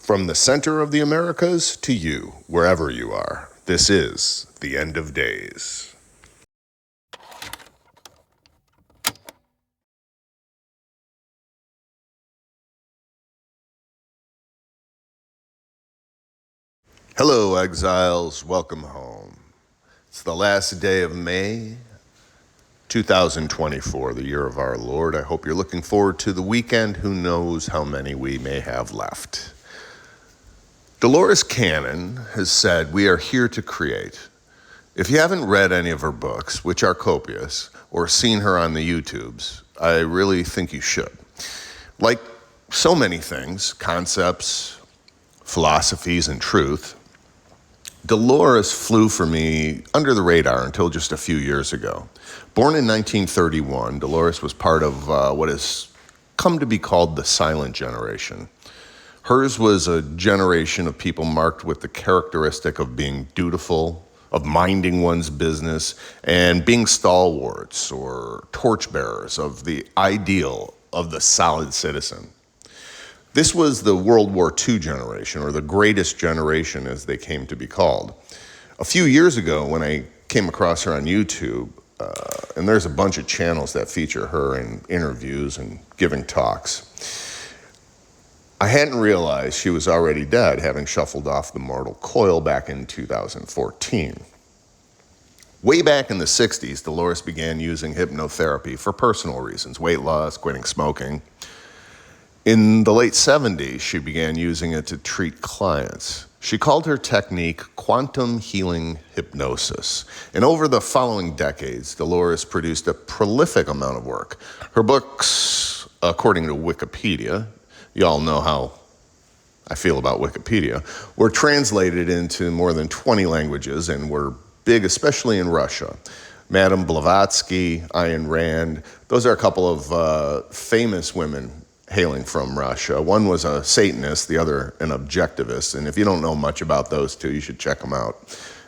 From the center of the Americas to you, wherever you are, this is the end of days. Hello, exiles. Welcome home. It's the last day of May, 2024, the year of our Lord. I hope you're looking forward to the weekend. Who knows how many we may have left. Dolores Cannon has said, "We are here to create." If you haven't read any of her books, which are copious, or seen her on the YouTubes, I really think you should. Like so many things, concepts, philosophies, and truth, Dolores flew for me under the radar until just a few years ago. Born in 1931, Dolores was part of what has come to be called the silent generation. Hers was a generation of people marked with the characteristic of being dutiful, of minding one's business, and being stalwarts or torchbearers of the ideal of the solid citizen. This was the World War II generation, or the greatest generation as they came to be called. A few years ago, when I came across her on YouTube, and there's a bunch of channels that feature her in interviews and giving talks, I hadn't realized she was already dead, having shuffled off the mortal coil back in 2014. Way back in the 60s, Dolores began using hypnotherapy for personal reasons, weight loss, quitting smoking. In the late 70s, she began using it to treat clients. She called her technique quantum healing hypnosis. And over the following decades, Dolores produced a prolific amount of work. Her books, according to Wikipedia, you all know how I feel about Wikipedia, were translated into more than 20 languages and were big, especially in Russia. Madame Blavatsky, Ayn Rand, those are a couple of famous women hailing from Russia. One was a Satanist, the other an objectivist. And if you don't know much about those two, you should check them out.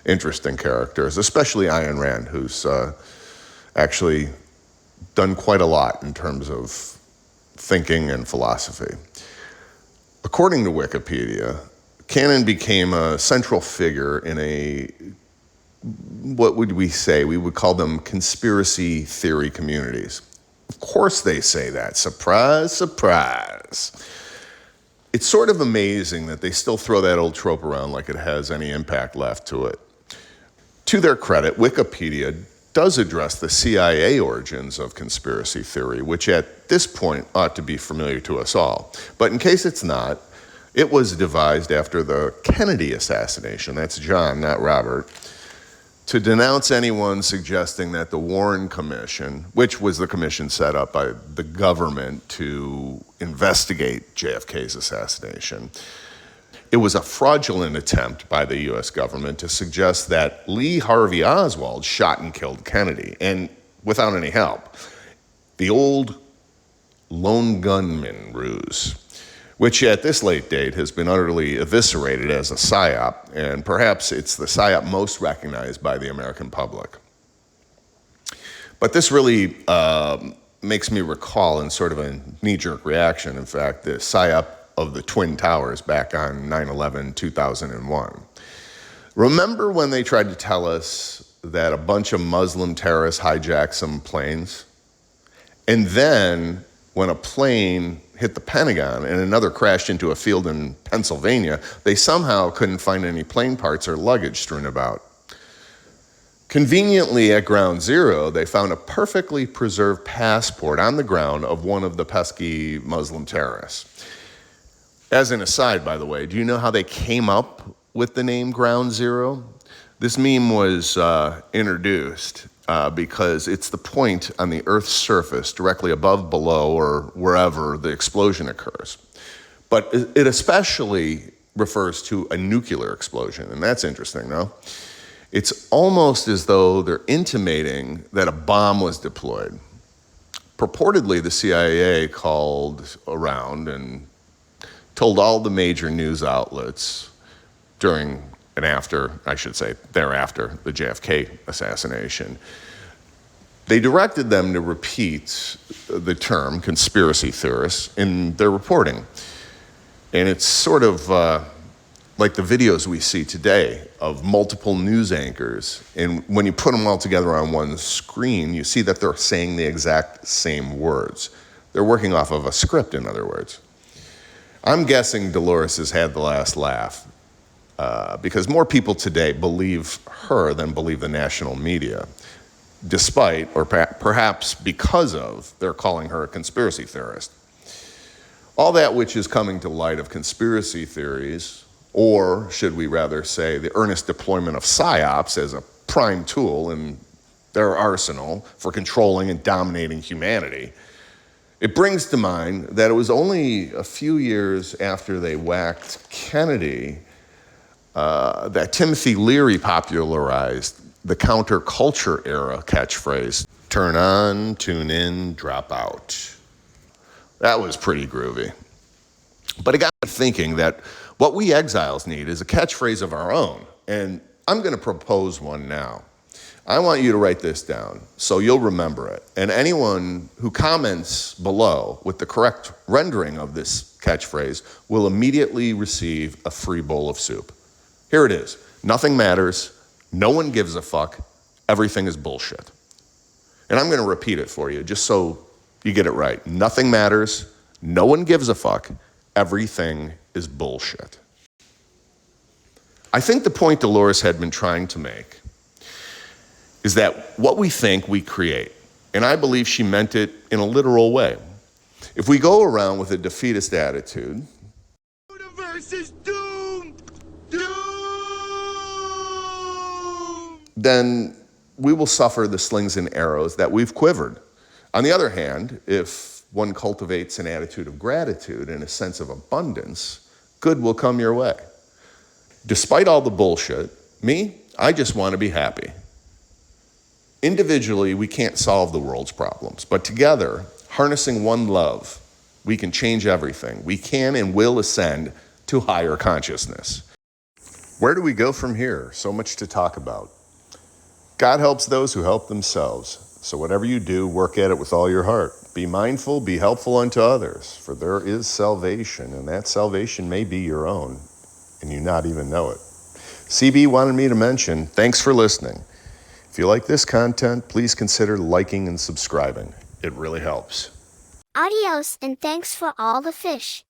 Interesting characters, especially Ayn Rand, who's actually done quite a lot in terms of thinking and philosophy. According to Wikipedia, Cannon became a central figure in what would we say? We would call them conspiracy theory communities. Of course they say that. Surprise, surprise. It's sort of amazing that they still throw that old trope around like it has any impact left to it. To their credit, Wikipedia does address the CIA origins of conspiracy theory, which at this point ought to be familiar to us all. But in case it's not, it was devised after the Kennedy assassination, that's John, not Robert, to denounce anyone suggesting that the Warren Commission, which was the commission set up by the government to investigate JFK's assassination, it was a fraudulent attempt by the U.S. government to suggest that Lee Harvey Oswald shot and killed Kennedy, and without any help. The old lone gunman ruse, which at this late date has been utterly eviscerated as a psyop, and perhaps it's the psyop most recognized by the American public. But this really makes me recall in sort of a knee-jerk reaction, in fact, the psyop of the Twin Towers back on 9/11, 2001. Remember when they tried to tell us that a bunch of Muslim terrorists hijacked some planes? And then when a plane hit the Pentagon and another crashed into a field in Pennsylvania, they somehow couldn't find any plane parts or luggage strewn about. Conveniently at Ground Zero, they found a perfectly preserved passport on the ground of one of the pesky Muslim terrorists. As an aside, by the way, do you know how they came up with the name Ground Zero? This meme was introduced because it's the point on the Earth's surface directly above, below, or wherever the explosion occurs. But it especially refers to a nuclear explosion, and that's interesting, no? It's almost as though they're intimating that a bomb was deployed. Purportedly, the CIA called around and told all the major news outlets during and after, I should say, thereafter, the JFK assassination. They directed them to repeat the term conspiracy theorists in their reporting. And it's sort of like the videos we see today of multiple news anchors. And when you put them all together on one screen, you see that they're saying the exact same words. They're working off of a script, in other words. I'm guessing Dolores has had the last laugh because more people today believe her than believe the national media, despite, or perhaps because of, they're calling her a conspiracy theorist. All that which is coming to light of conspiracy theories, or should we rather say the earnest deployment of psyops as a prime tool in their arsenal for controlling and dominating humanity, it brings to mind that it was only a few years after they whacked Kennedy that Timothy Leary popularized the counterculture era catchphrase, turn on, tune in, drop out. That was pretty groovy. But it got me thinking that what we exiles need is a catchphrase of our own. And I'm going to propose one now. I want you to write this down so you'll remember it. And anyone who comments below with the correct rendering of this catchphrase will immediately receive a free bowl of soup. Here it is. Nothing matters. No one gives a fuck. Everything is bullshit. And I'm going to repeat it for you just so you get it right. Nothing matters. No one gives a fuck. Everything is bullshit. I think the point Dolores had been trying to make is that what we think we create, and I believe she meant it in a literal way. If we go around with a defeatist attitude, The universe is doomed! Doomed! then we will suffer the slings and arrows that we've quivered. On the other hand, if one cultivates an attitude of gratitude and a sense of abundance, good will come your way. Despite all the bullshit, I just want to be happy. Individually, we can't solve the world's problems, but together, harnessing one love, we can change everything. We can and will ascend to higher consciousness. Where do we go from here? So much to talk about. God helps those who help themselves. So whatever you do, work at it with all your heart. Be mindful, be helpful unto others, for there is salvation, and that salvation may be your own, and you not even know it. CB wanted me to mention, thanks for listening. If you like this content, please consider liking and subscribing. It really helps. Adios and thanks for all the fish.